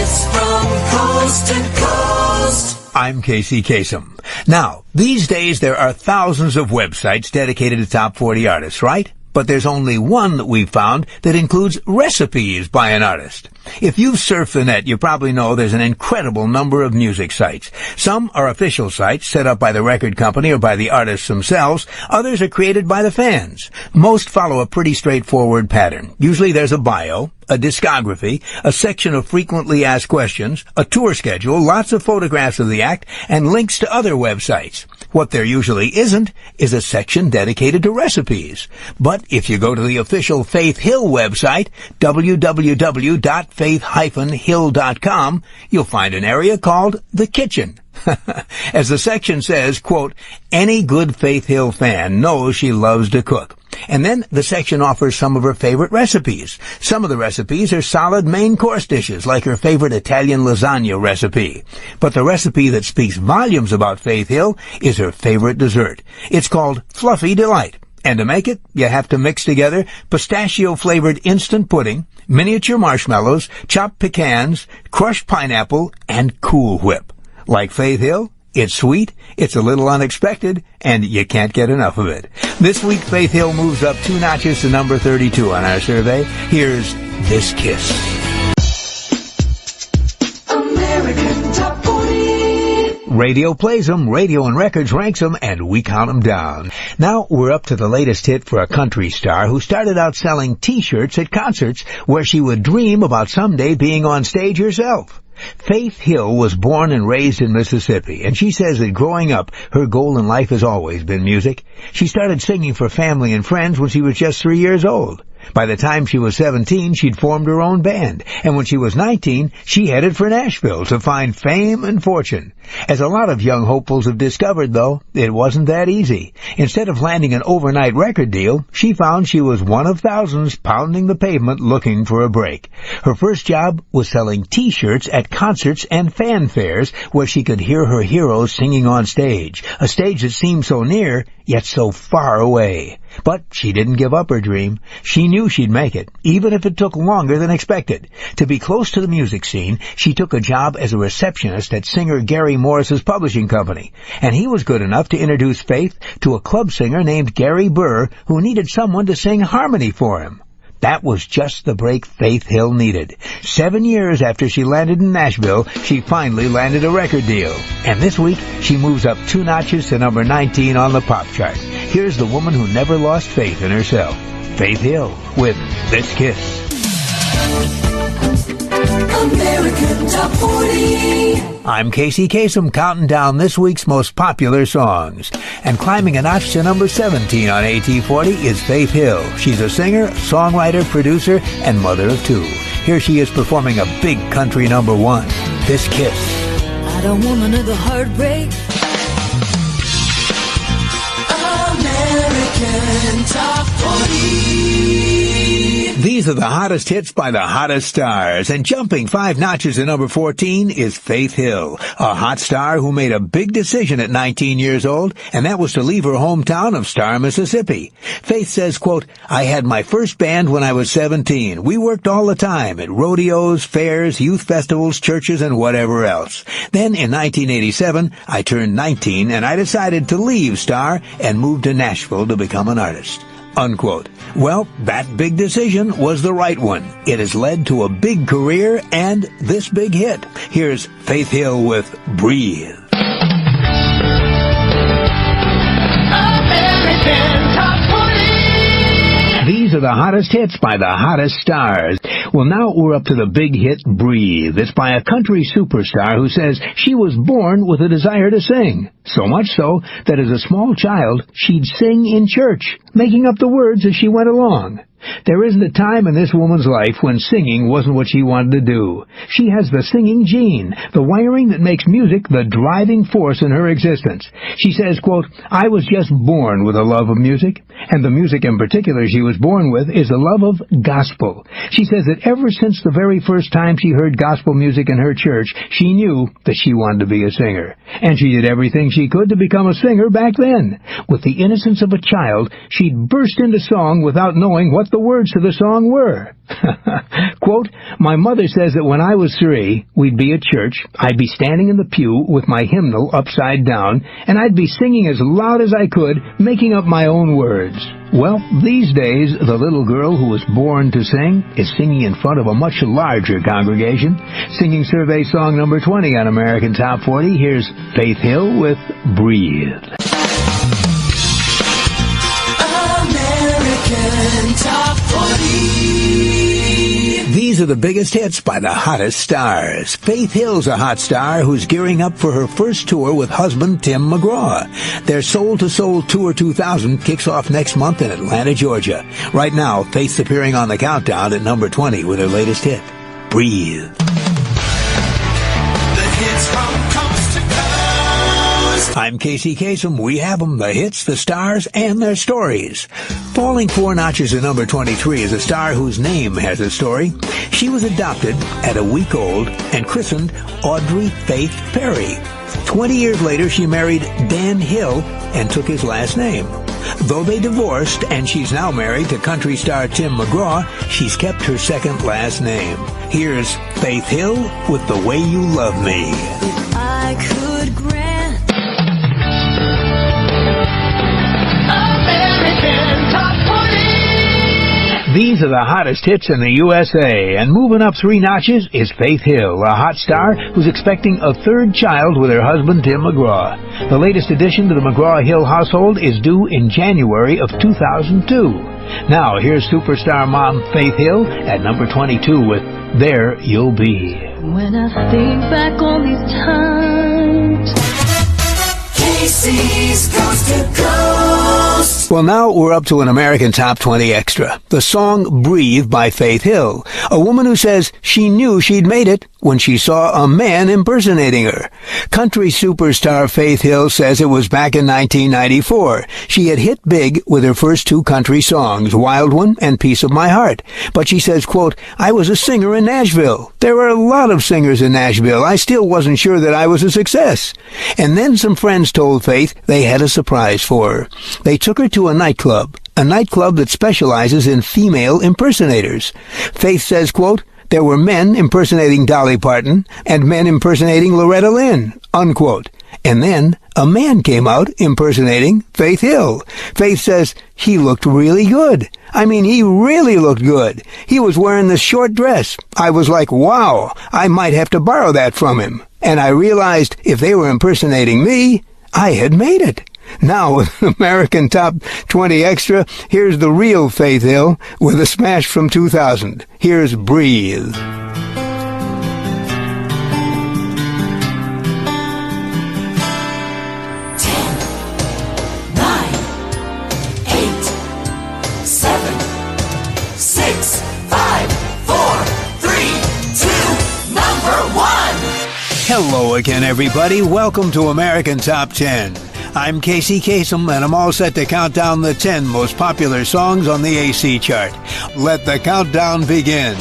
Kiss from coast to coast. I'm Kasem. Now, these days there are thousands of websites dedicated to top 40 artists, right? But there's only one that we've found that includes recipes by an artist. If you've surfed the net, you probably know there's an incredible number of music sites. Some are official sites set up by the record company or by the artists themselves. Others are created by the fans. Most follow a pretty straightforward pattern. Usually there's a bio, a discography, a section of frequently asked questions, a tour schedule, lots of photographs of the act, and links to other websites. What there usually isn't is a section dedicated to recipes. But if you go to the official Faith Hill website, www.faith-hill.com, you'll find an area called The Kitchen. As the section says, quote, any good Faith Hill fan knows she loves to cook. And then the section offers some of her favorite recipes. Some of the recipes are solid main course dishes, like her favorite Italian lasagna recipe. But the recipe that speaks volumes about Faith Hill is her favorite dessert. It's called Fluffy Delight. And to make it, you have to mix together pistachio-flavored instant pudding, miniature marshmallows, chopped pecans, crushed pineapple, and Cool Whip. Like Faith Hill, it's sweet, it's a little unexpected, and you can't get enough of it. This week, Faith Hill moves up 2 notches to number 32 on our survey. Here's This Kiss. American Top 40. Radio plays them, Radio and Records ranks them, and we count them down. Now we're up to the latest hit for a country star who started out selling T-shirts at concerts where she would dream about someday being on stage herself. Faith Hill was born and raised in Mississippi, and she says that growing up, her goal in life has always been music. She started singing for family and friends when she was just 3 years old. By the time she was 17, she'd formed her own band, and when she was 19, she headed for Nashville to find fame and fortune. As a lot of young hopefuls have discovered, though, it wasn't that easy. Instead of landing an overnight record deal, she found she was one of thousands pounding the pavement looking for a break. Her first job was selling T-shirts at concerts and fanfares where she could hear her heroes singing on stage, a stage that seemed so near, yet so far away. But she didn't give up her dream. She knew she'd make it, even if it took longer than expected. To be close to the music scene, she took a job as a receptionist at singer Gary Morris's publishing company, and he was good enough to introduce Faith to a club singer named Gary Burr who needed someone to sing harmony for him. That was just the break Faith Hill needed. 7 years after she landed in Nashville, she finally landed a record deal. And this week, she moves up 2 notches to number 19 on the pop chart. Here's the woman who never lost faith in herself, Faith Hill, with This Kiss. American Top 40. I'm Kasem, counting down this week's most popular songs. And climbing a notch to number 17 on AT40 is Faith Hill. She's a singer, songwriter, producer, and mother of 2. Here she is performing a big country number 1, This Kiss. I don't want another heartbreak. American Top 40. These are the hottest hits by the hottest stars, and jumping 5 notches to number 14 is Faith Hill, a hot star who made a big decision at 19 years old, and that was to leave her hometown of Star, Mississippi. Faith says, quote, I had my first band when I was 17. We worked all the time at rodeos, fairs, youth festivals, churches, and whatever else. Then in 1987, I turned 19, and I decided to leave Star and move to Nashville to become an artist. Unquote. Well, that big decision was the right one. It has led to a big career and this big hit. Here's Faith Hill with Breathe. American Top 40. These are the hottest hits by the hottest stars. Well, now we're up to the big hit, Breathe. It's by a country superstar who says she was born with a desire to sing. So much so that as a small child, she'd sing in church, making up the words as she went along. There isn't a time in this woman's life when singing wasn't what she wanted to do. She has the singing gene, the wiring that makes music the driving force in her existence. She says, quote, I was just born with a love of music, and the music in particular she was born with is the love of gospel. She says that ever since the very first time she heard gospel music in her church, she knew that she wanted to be a singer. And she did everything she could to become a singer back then. With the innocence of a child, she'd burst into song without knowing what the words to the song were. quote, "My mother says that when I was 3, we'd be at church, I'd be standing in the pew with my hymnal upside down, and I'd be singing as loud as I could, making up my own words." Well, these days, the little girl who was born to sing is singing in front of a much larger congregation. Singing survey song number 20 on American Top 40, here's Faith Hill with Breathe. American Top 40. These are the biggest hits by the hottest stars. Faith Hill's a hot star who's gearing up for her first tour with husband Tim McGraw. Their Soul to Soul Tour 2000 kicks off next month in Atlanta, Georgia. Right now, Faith's appearing on the countdown at number 20 with her latest hit, Breathe. The hits from coast to coast. I'm Kasem. We have them, the hits, the stars, and their stories. Falling 4 notches to number 23 is a star whose name has a story. She was adopted at a week old and christened Audrey Faith Perry. 20 years later, she married Dan Hill and took his last name. Though they divorced and she's now married to country star Tim McGraw, she's kept her second last name. Here's Faith Hill with The Way You Love Me. If I could grant American Top 40. These are the hottest hits in the USA, and moving up 3 notches is Faith Hill, a hot star who's expecting a 3rd child with her husband Tim McGraw. The latest addition to the McGraw-Hill household is due in January of 2002. Now, here's superstar mom Faith Hill at number 22 with There You'll Be. when I think back on these times. Casey's Coast to Coast. Well, now we're up to an American Top 20 Extra, the song Breathe by Faith Hill, a woman who says she knew she'd made it when she saw a man impersonating her. Country superstar Faith Hill says it was back in 1994. She had hit big with her first 2 country songs, Wild One and Piece of My Heart. But she says, quote, "I was a singer in Nashville. There were a lot of singers in Nashville. I still wasn't sure that I was a success." And then some friends told Faith they had a surprise for her. They took her to a nightclub that specializes in female impersonators. Faith says, quote, "There were men impersonating Dolly Parton and men impersonating Loretta Lynn," unquote. And then a man came out impersonating Faith Hill. Faith says he looked really good. I mean, he really looked good. He was wearing this short dress. I was like, wow, I might have to borrow that from him. And I realized if they were impersonating me, I had made it. Now, with American Top 20 Extra, here's the real Faith Hill with a smash from 2000. Here's Breathe. 10, 9, 8, 7, 6, 5, 4, 3, 2, number 1. Hello again, everybody. Welcome to American Top 10. I'm Kasem, and I'm all set to count down the 10 most popular songs on the AC chart. Let the countdown begin.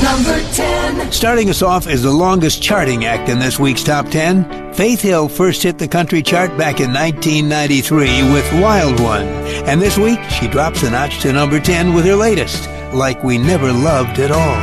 Number 10. Starting us off is the longest charting act in this week's Top 10. Faith Hill first hit the country chart back in 1993 with Wild One. And this week, she drops a notch to number 10 with her latest, Like We Never Loved at All.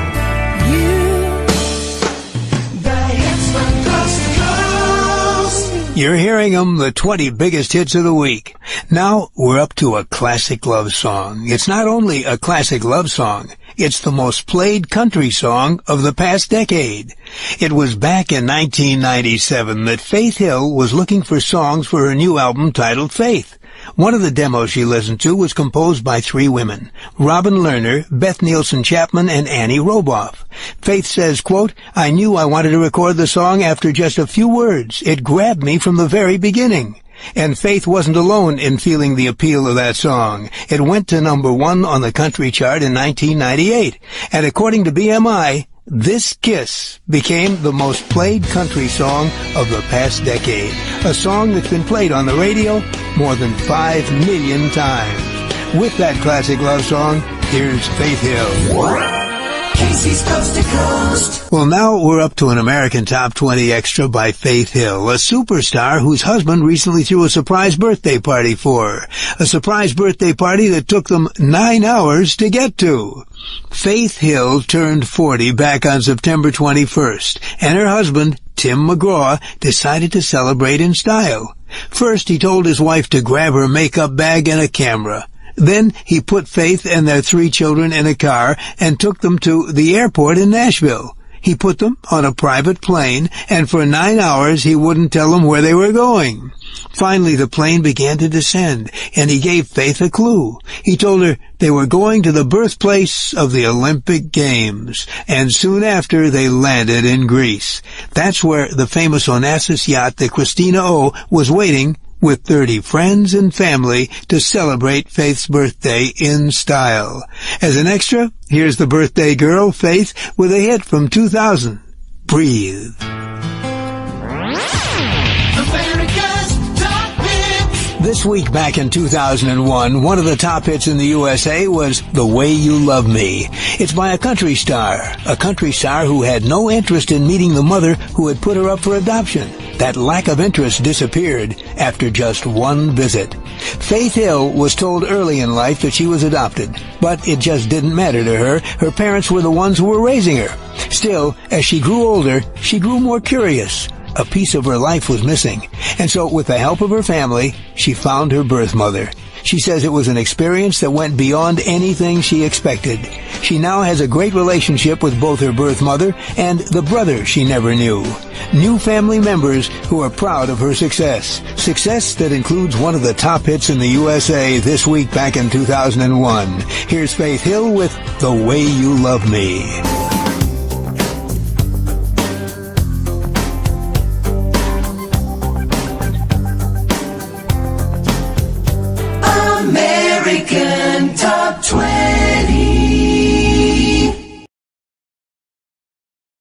You're hearing them, the 20 biggest hits of the week. Now, we're up to a classic love song. It's not only a classic love song, it's the most played country song of the past decade. It was back in 1997 that Faith Hill was looking for songs for her new album titled Faith. One of the demos she listened to was composed by 3 women, Robin Lerner, Beth Nielsen Chapman, and Annie Roboff. Faith says, quote, "I knew I wanted to record the song after just a few words. It grabbed me from the very beginning." And Faith wasn't alone in feeling the appeal of that song. It went to number 1 on the country chart in 1998. And according to BMI, This Kiss became the most played country song of the past decade, a song that's been played on the radio more than 5 million times. With that classic love song, here's Faith Hill. East coast to coast. Well, now we're up to an American Top 20 extra by Faith Hill, a superstar whose husband recently threw a surprise birthday party for her. A surprise birthday party that took them 9 hours to get to. Faith Hill turned 40 back on September 21st, and her husband, Tim McGraw, decided to celebrate in style. First, he told his wife to grab her makeup bag and a camera. Then he put Faith and their 3 children in a car and took them to the airport in Nashville. He put them on a private plane, and for 9 hours he wouldn't tell them where they were going. Finally, the plane began to descend, and he gave Faith a clue. He told her they were going to the birthplace of the Olympic Games, and soon after they landed in Greece. That's where the famous Onassis yacht, the Christina O, was waiting with 30 friends and family to celebrate Faith's birthday in style. As an extra, here's the birthday girl, Faith, with a hit from 2000, Breathe. America's top hits. This week back in 2001, one of the top hits in the USA was The Way You Love Me. It's by a country star who had no interest in meeting the mother who had put her up for adoption. That lack of interest disappeared after just one visit. Faith Hill was told early in life that she was adopted, but it just didn't matter to her. Her parents were the ones who were raising her. Still, as she grew older, she grew more curious. A piece of her life was missing, and so with the help of her family, she found her birth mother. She says it was an experience that went beyond anything she expected. She now has a great relationship with both her birth mother and the brother she never knew. New family members who are proud of her success. Success that includes one of the top hits in the USA this week back in 2001. Here's Faith Hill with The Way You Love Me. American Top 20.